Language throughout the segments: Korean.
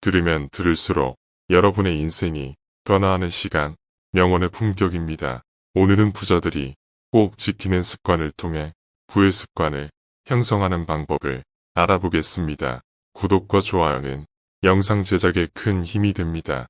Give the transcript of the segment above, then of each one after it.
들으면 들을수록 여러분의 인생이 변화하는 시간, 명언의 품격입니다. 오늘은 부자들이 꼭 지키는 습관을 통해 부의 습관을 형성하는 방법을 알아보겠습니다. 구독과 좋아요는 영상 제작에 큰 힘이 됩니다.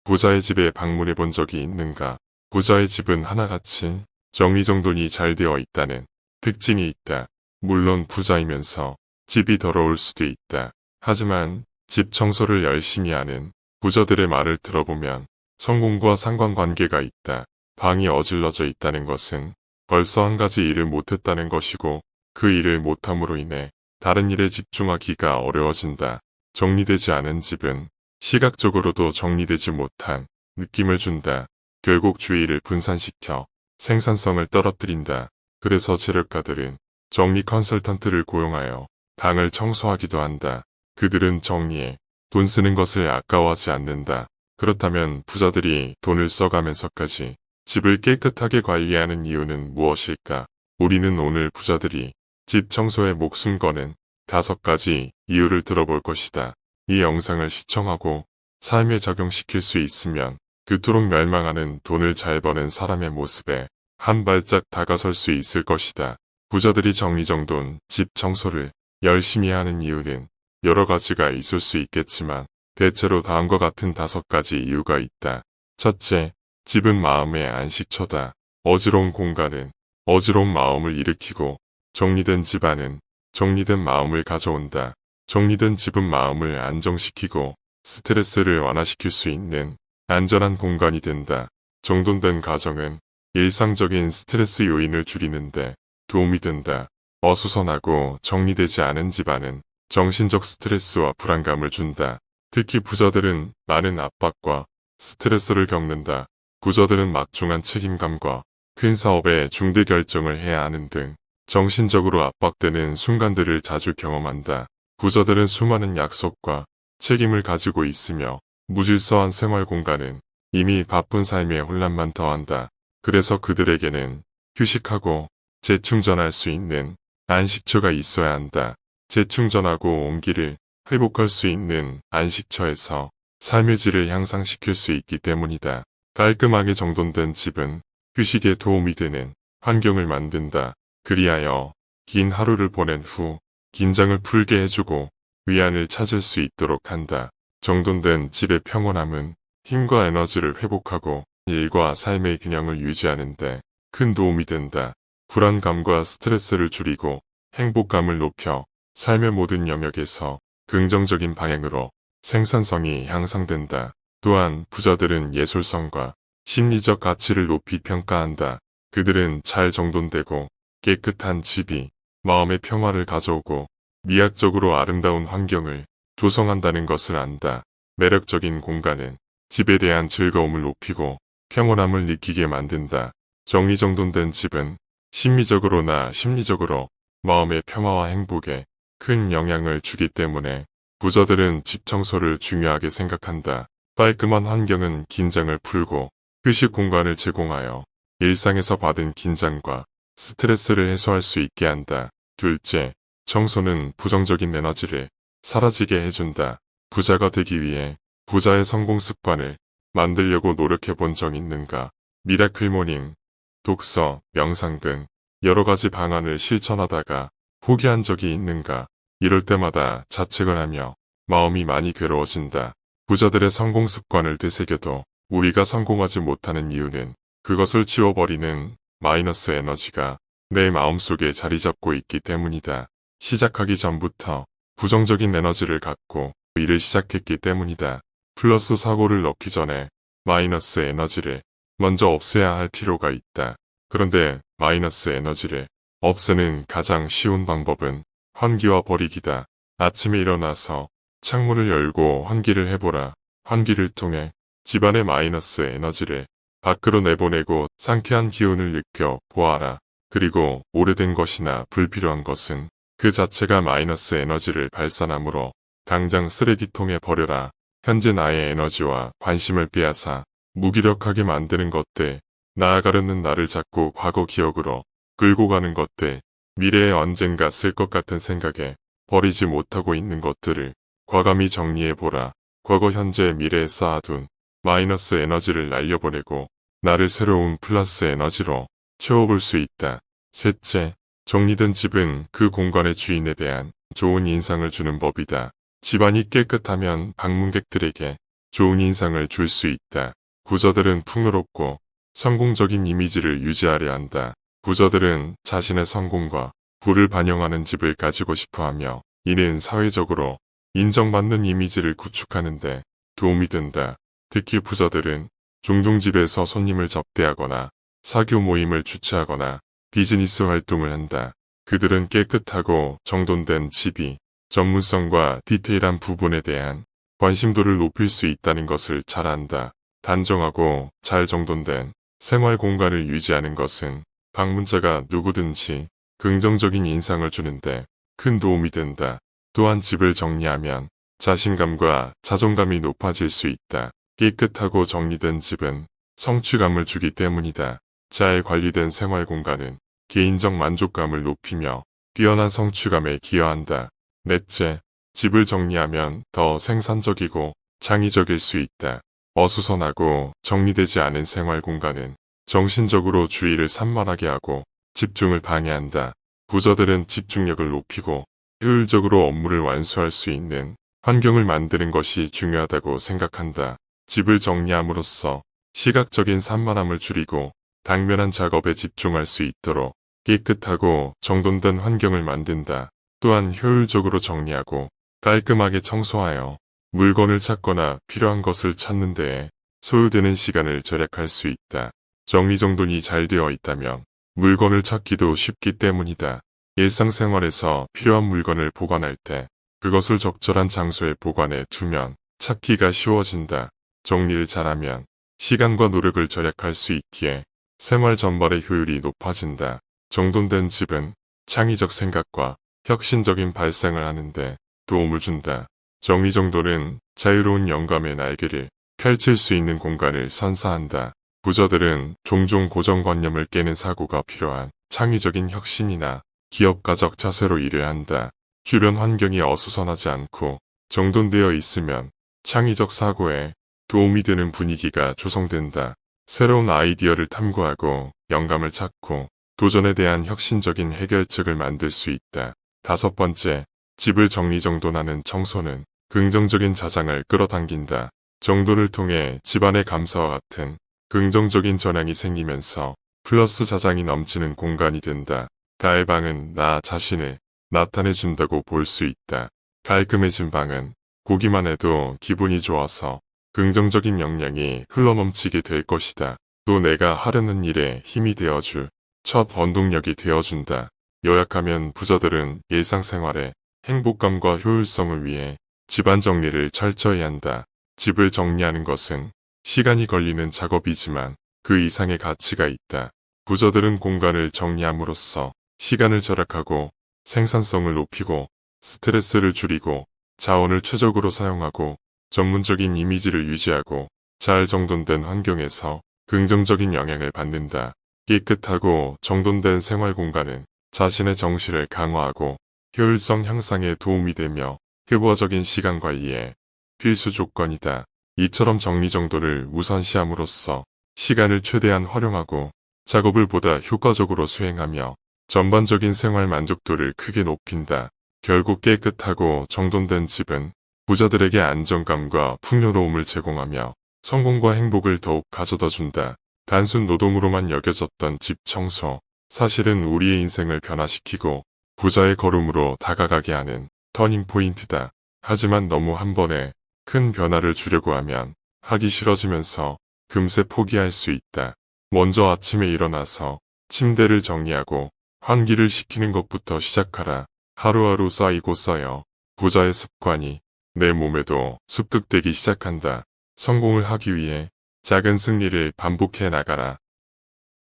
부자의 집에 방문해 본 적이 있는가? 부자의 집은 하나같이 정리정돈이 잘 되어 있다는 특징이 있다. 물론 부자이면서 집이 더러울 수도 있다. 하지만 집 청소를 열심히 하는 부자들의 말을 들어보면 성공과 상관관계가 있다. 방이 어질러져 있다는 것은 벌써 한 가지 일을 못했다는 것이고 그 일을 못함으로 인해 다른 일에 집중하기가 어려워진다. 정리되지 않은 집은 시각적으로도 정리되지 못한 느낌을 준다. 결국 주의를 분산시켜 생산성을 떨어뜨린다. 그래서 재력가들은 정리 컨설턴트를 고용하여 방을 청소하기도 한다. 그들은 정리에 돈 쓰는 것을 아까워하지 않는다. 그렇다면 부자들이 돈을 써가면서까지 집을 깨끗하게 관리하는 이유는 무엇일까? 우리는 오늘 부자들이 집 청소에 목숨 거는 5가지 이유를 들어볼 것이다. 이 영상을 시청하고 삶에 적용시킬 수 있으면 그토록 멸망하는 돈을 잘 버는 사람의 모습에 한 발짝 다가설 수 있을 것이다. 부자들이 정리정돈, 집 청소를 열심히 하는 이유는 여러 가지가 있을 수 있겠지만 대체로 다음과 같은 5가지 이유가 있다. 첫째, 집은 마음의 안식처다. 어지러운 공간은 어지러운 마음을 일으키고 정리된 집안은 정리된 마음을 가져온다. 정리된 집은 마음을 안정시키고 스트레스를 완화시킬 수 있는 안전한 공간이 된다. 정돈된 가정은 일상적인 스트레스 요인을 줄이는데 도움이 된다. 어수선하고 정리되지 않은 집안은 정신적 스트레스와 불안감을 준다. 특히 부자들은 많은 압박과 스트레스를 겪는다. 부자들은 막중한 책임감과 큰 사업의 중대 결정을 해야 하는 등 정신적으로 압박되는 순간들을 자주 경험한다. 부자들은 수많은 약속과 책임을 가지고 있으며 무질서한 생활 공간은 이미 바쁜 삶의 혼란만 더한다. 그래서 그들에게는 휴식하고 재충전할 수 있는 안식처가 있어야 한다. 재충전하고 온기를 회복할 수 있는 안식처에서 삶의 질을 향상시킬 수 있기 때문이다. 깔끔하게 정돈된 집은 휴식에 도움이 되는 환경을 만든다. 그리하여 긴 하루를 보낸 후 긴장을 풀게 해주고 위안을 찾을 수 있도록 한다. 정돈된 집의 평온함은 힘과 에너지를 회복하고 일과 삶의 균형을 유지하는 데 큰 도움이 된다. 불안감과 스트레스를 줄이고 행복감을 높여 삶의 모든 영역에서 긍정적인 방향으로 생산성이 향상된다. 또한 부자들은 예술성과 심리적 가치를 높이 평가한다. 그들은 잘 정돈되고 깨끗한 집이 마음의 평화를 가져오고 미학적으로 아름다운 환경을 조성한다는 것을 안다. 매력적인 공간은 집에 대한 즐거움을 높이고 평온함을 느끼게 만든다. 정리정돈된 집은 심리적으로나 심리적으로 마음의 평화와 행복에 큰 영향을 주기 때문에 부자들은 집 청소를 중요하게 생각한다. 깔끔한 환경은 긴장을 풀고 휴식 공간을 제공하여 일상에서 받은 긴장과 스트레스를 해소할 수 있게 한다. 둘째, 청소는 부정적인 에너지를 사라지게 해준다. 부자가 되기 위해 부자의 성공 습관을 만들려고 노력해 본 적 있는가? 미라클 모닝, 독서, 명상 등 여러 가지 방안을 실천하다가 포기한 적이 있는가? 이럴 때마다 자책을 하며 마음이 많이 괴로워진다. 부자들의 성공 습관을 되새겨도 우리가 성공하지 못하는 이유는 그것을 지워버리는 마이너스 에너지가 내 마음속에 자리 잡고 있기 때문이다. 시작하기 전부터 부정적인 에너지를 갖고 일을 시작했기 때문이다. 플러스 사고를 넣기 전에 마이너스 에너지를 먼저 없애야 할 필요가 있다. 그런데 마이너스 에너지를 없애는 가장 쉬운 방법은 환기와 버리기다. 아침에 일어나서 창문을 열고 환기를 해보라. 환기를 통해 집안의 마이너스 에너지를 밖으로 내보내고 상쾌한 기운을 느껴 보아라. 그리고 오래된 것이나 불필요한 것은 그 자체가 마이너스 에너지를 발산하므로 당장 쓰레기통에 버려라. 현재 나의 에너지와 관심을 빼앗아 무기력하게 만드는 것들, 나아가려는 나를 자꾸 과거 기억으로 끌고 가는 것들, 미래에 언젠가 쓸 것 같은 생각에 버리지 못하고 있는 것들을 과감히 정리해보라. 과거, 현재, 미래에 쌓아둔 마이너스 에너지를 날려보내고 나를 새로운 플러스 에너지로 채워볼 수 있다. 셋째, 정리된 집은 그 공간의 주인에 대한 좋은 인상을 주는 법이다. 집안이 깨끗하면 방문객들에게 좋은 인상을 줄 수 있다. 부자들은 풍요롭고 성공적인 이미지를 유지하려 한다. 부자들은 자신의 성공과 부를 반영하는 집을 가지고 싶어하며 이는 사회적으로 인정받는 이미지를 구축하는데 도움이 된다. 특히 부자들은 종종 집에서 손님을 접대하거나 사교 모임을 주최하거나 비즈니스 활동을 한다. 그들은 깨끗하고 정돈된 집이 전문성과 디테일한 부분에 대한 관심도를 높일 수 있다는 것을 잘 안다. 단정하고 잘 정돈된 생활 공간을 유지하는 것은 방문자가 누구든지 긍정적인 인상을 주는데 큰 도움이 된다. 또한 집을 정리하면 자신감과 자존감이 높아질 수 있다. 깨끗하고 정리된 집은 성취감을 주기 때문이다. 잘 관리된 생활 공간은 개인적 만족감을 높이며 뛰어난 성취감에 기여한다. 넷째, 집을 정리하면 더 생산적이고 창의적일 수 있다. 어수선하고 정리되지 않은 생활 공간은 정신적으로 주의를 산만하게 하고 집중을 방해한다. 부자들은 집중력을 높이고 효율적으로 업무를 완수할 수 있는 환경을 만드는 것이 중요하다고 생각한다. 집을 정리함으로써 시각적인 산만함을 줄이고 당면한 작업에 집중할 수 있도록 깨끗하고 정돈된 환경을 만든다. 또한 효율적으로 정리하고 깔끔하게 청소하여 물건을 찾거나 필요한 것을 찾는 데에 소요되는 시간을 절약할 수 있다. 정리정돈이 잘 되어 있다면 물건을 찾기도 쉽기 때문이다. 일상생활에서 필요한 물건을 보관할 때 그것을 적절한 장소에 보관해 두면 찾기가 쉬워진다. 정리를 잘하면 시간과 노력을 절약할 수 있기에 생활 전반의 효율이 높아진다. 정돈된 집은 창의적 생각과 혁신적인 발상을 하는데 도움을 준다. 정리정돈은 자유로운 영감의 날개를 펼칠 수 있는 공간을 선사한다. 부자들은 종종 고정관념을 깨는 사고가 필요한 창의적인 혁신이나 기업가적 자세로 일을 한다. 주변 환경이 어수선하지 않고 정돈되어 있으면 창의적 사고에 도움이 되는 분위기가 조성된다. 새로운 아이디어를 탐구하고 영감을 찾고 도전에 대한 혁신적인 해결책을 만들 수 있다. 다섯 번째, 집을 정리정돈하는 청소는 긍정적인 자장을 끌어당긴다. 정돈을 통해 집안의 감사와 같은 긍정적인 전향이 생기면서 플러스 자장이 넘치는 공간이 된다. 나의 방은 나 자신을 나타내준다고 볼 수 있다. 깔끔해진 방은 보기만 해도 기분이 좋아서 긍정적인 영향이 흘러넘치게 될 것이다. 또 내가 하려는 일에 힘이 되어줄 첫 원동력이 되어준다. 요약하면 부자들은 일상생활에 행복감과 효율성을 위해 집안 정리를 철저히 한다. 집을 정리하는 것은 시간이 걸리는 작업이지만 그 이상의 가치가 있다. 부자들은 공간을 정리함으로써 시간을 절약하고 생산성을 높이고 스트레스를 줄이고 자원을 최적으로 사용하고 전문적인 이미지를 유지하고 잘 정돈된 환경에서 긍정적인 영향을 받는다. 깨끗하고 정돈된 생활 공간은 자신의 정신을 강화하고 효율성 향상에 도움이 되며 효과적인 시간 관리에 필수 조건이다. 이처럼 정리정돈을 우선시함으로써 시간을 최대한 활용하고 작업을 보다 효과적으로 수행하며 전반적인 생활 만족도를 크게 높인다. 결국 깨끗하고 정돈된 집은 부자들에게 안정감과 풍요로움을 제공하며 성공과 행복을 더욱 가져다 준다. 단순 노동으로만 여겨졌던 집 청소, 사실은 우리의 인생을 변화시키고 부자의 걸음으로 다가가게 하는 터닝포인트다. 하지만 너무 한 번에 큰 변화를 주려고 하면 하기 싫어지면서 금세 포기할 수 있다. 먼저 아침에 일어나서 침대를 정리하고 환기를 시키는 것부터 시작하라. 하루하루 쌓이고 쌓여 부자의 습관이 내 몸에도 습득되기 시작한다. 성공을 하기 위해 작은 승리를 반복해 나가라.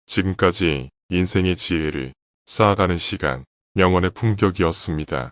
지금까지 인생의 지혜를 쌓아가는 시간, 명언의 품격이었습니다.